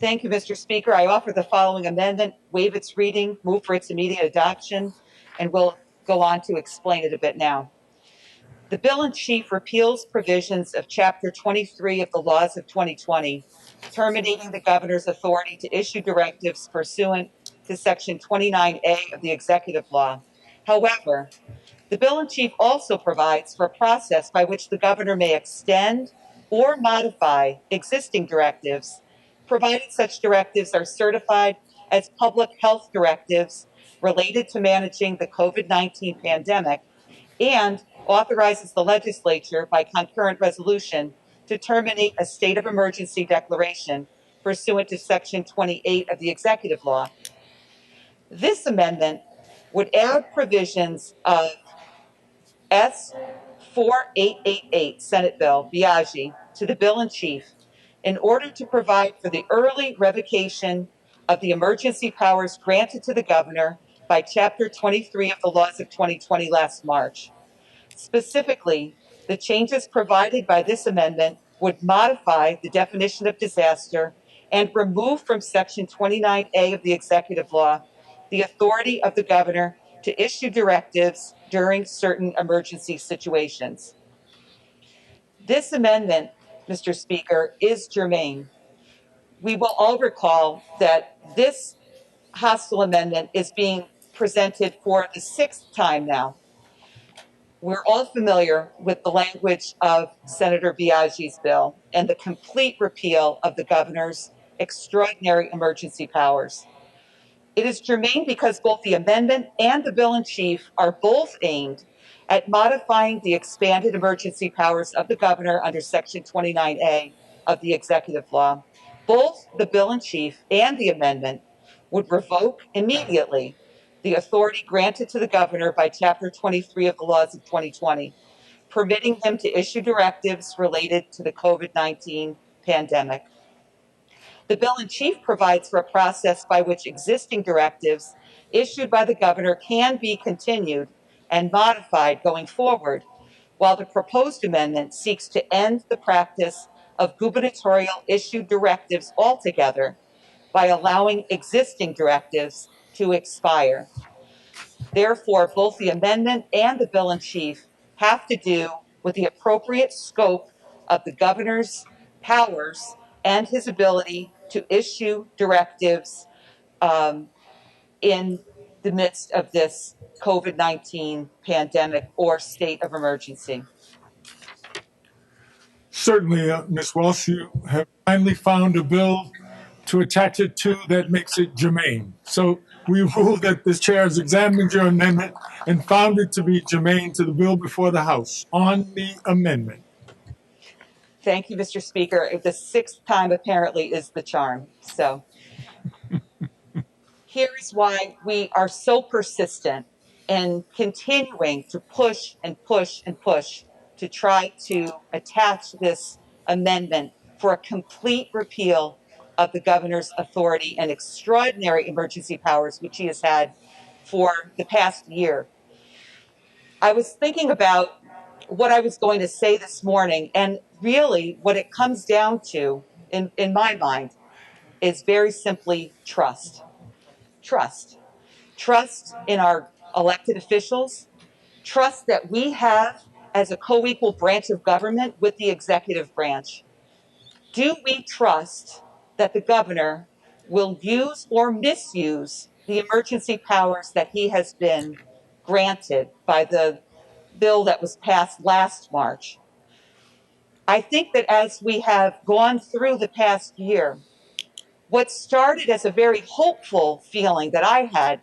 Thank you, Mr. Speaker. I offer the following amendment, waive its reading, move for its immediate adoption, and we'll go on to explain it a bit now. The bill in chief repeals provisions of Chapter 23 of the laws of 2020, terminating the governor's authority to issue directives pursuant to Section 29A of the executive law. However, the bill in chief also provides for a process by which the governor may extend or modify existing directives, provided such directives are certified as public health directives related to managing the COVID-19 pandemic, and authorizes the legislature by concurrent resolution to terminate a state of emergency declaration pursuant to Section 28 of the executive law. This amendment would add provisions of S 4888 Senate Bill Biaggi to the bill in chief in order to provide for the early revocation of the emergency powers granted to the governor by Chapter 23 of the laws of 2020 last March. Specifically, the changes provided by this amendment would modify the definition of disaster and remove from Section 29A of the executive law the authority of the governor to issue directives during certain emergency situations. This amendment, Mr. Speaker, is germane. We will all recall that this hostile amendment is being presented for the sixth time now. We're all familiar with the language of Senator Biaggi's bill and the complete repeal of the governor's extraordinary emergency powers. It is germane because both the amendment and the bill in chief are both aimed at modifying the expanded emergency powers of the governor under Section 29A of the executive law. Both the bill in chief and the amendment would revoke immediately the authority granted to the governor by Chapter 23 of the laws of 2020, permitting him to issue directives related to the COVID-19 pandemic. The bill in chief provides for a process by which existing directives issued by the governor can be continued and modified going forward, while the proposed amendment seeks to end the practice of gubernatorial issued directives altogether by allowing existing directives to expire. Therefore, both the amendment and the bill in chief have to do with the appropriate scope of the governor's powers and his ability to issue directives in the midst of this COVID-19 pandemic or state of emergency. Certainly, Ms. Walsh, you have finally found a bill to attach it to that makes it germane. So we rule that the chair has examined your amendment and found it to be germane to the bill before the House. On the amendment. Thank you, Mr. Speaker. The sixth time apparently is the charm. So here's why we are so persistent in continuing to push and push and push to try to attach this amendment for a complete repeal of the governor's authority and extraordinary emergency powers, which he has had for the past year. I was thinking about what I was going to say this morning, and really what it comes down to, in my mind, is very simply trust. Trust. Trust in our elected officials, trust that we have as a co-equal branch of government with the executive branch. Do we trust that the governor will use or misuse the emergency powers that he has been granted by the bill that was passed last March? I think that as we have gone through the past year, what started as a very hopeful feeling that I had,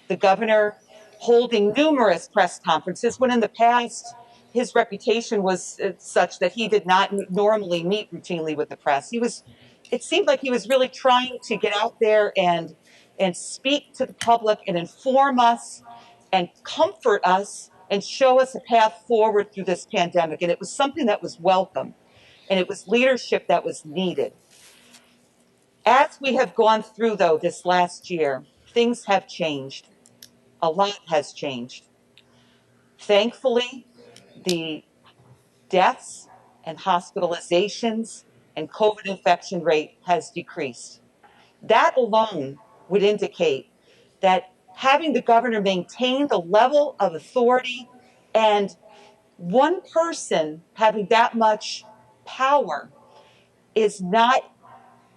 the governor holding numerous press conferences, when in the past his reputation was such that he did not normally meet routinely with the press. It seemed like he was really trying to get out there and speak to the public and inform us and comfort us and show us a path forward through this pandemic. And it was something that was welcome, and it was leadership that was needed. As we have gone through, though, this last year, things have changed. A lot has changed. Thankfully, the deaths and hospitalizations and COVID infection rate has decreased. That alone would indicate that having the governor maintain the level of authority and one person having that much power is not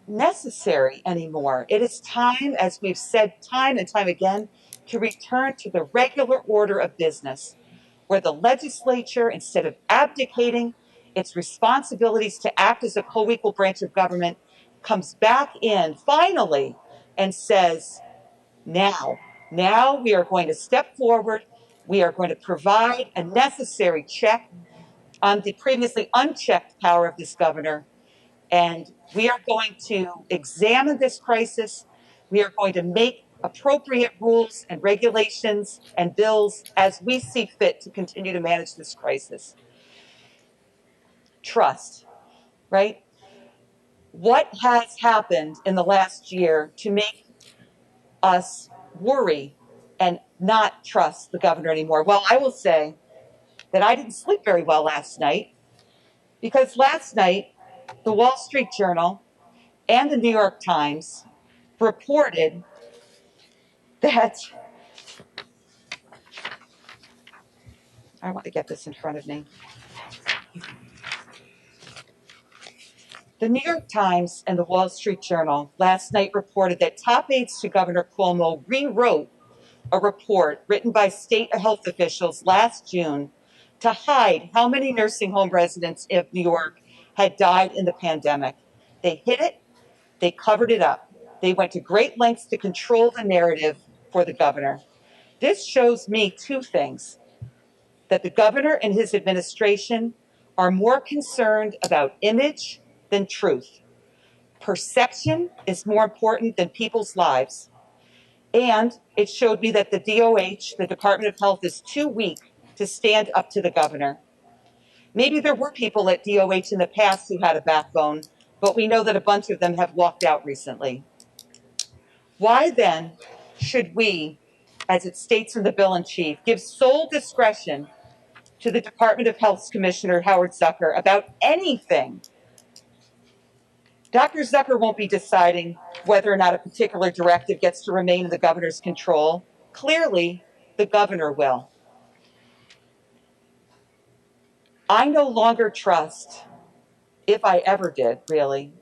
necessary anymore. It is time, as we've said time and time again, to return to the regular order of business, where the legislature, instead of abdicating its responsibilities to act as a co-equal branch of government, comes back in finally and says, now we are going to step forward. We are going to provide a necessary check on the previously unchecked power of this governor. And we are going to examine this crisis. We are going to make appropriate rules and regulations and bills as we see fit to continue to manage this crisis. Trust, right? What has happened in the last year to make us worry and not trust the governor anymore? Well, I will say that I didn't sleep very well last night because last night the Wall Street Journal and the New York Times reported that, I want to get this in front of me. The New York Times and the Wall Street Journal last night reported that top aides to Governor Cuomo rewrote a report written by state health officials last June to hide how many nursing home residents of New York had died in the pandemic. They hid it, they covered it up. They went to great lengths to control the narrative for the governor. This shows me two things: that the governor and his administration are more concerned about image than truth. Perception is more important than people's lives. And it showed me that the DOH, the Department of Health, is too weak to stand up to the governor. Maybe there were people at DOH in the past who had a backbone, but we know that a bunch of them have walked out recently. Why then should we, as it states in the bill in chief, give sole discretion to the Department of Health's Commissioner Howard Zucker about anything? Dr. Zucker won't be deciding whether or not a particular directive gets to remain in the governor's control. Clearly, the governor will. I no longer trust, if I ever did really,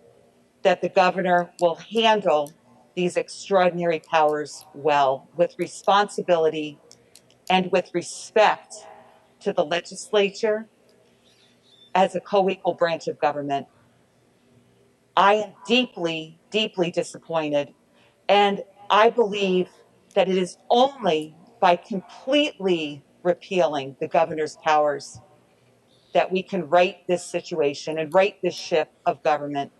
that the governor will handle these extraordinary powers well, with responsibility and with respect to the legislature as a co-equal branch of government. I am deeply, deeply disappointed. And I believe that it is only by completely repealing the governor's powers that we can right this situation and right this ship of government.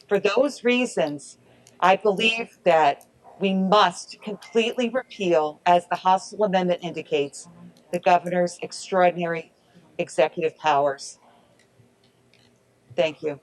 For those reasons, I believe that we must completely repeal, as the hostile amendment indicates, the governor's extraordinary executive powers. Thank you.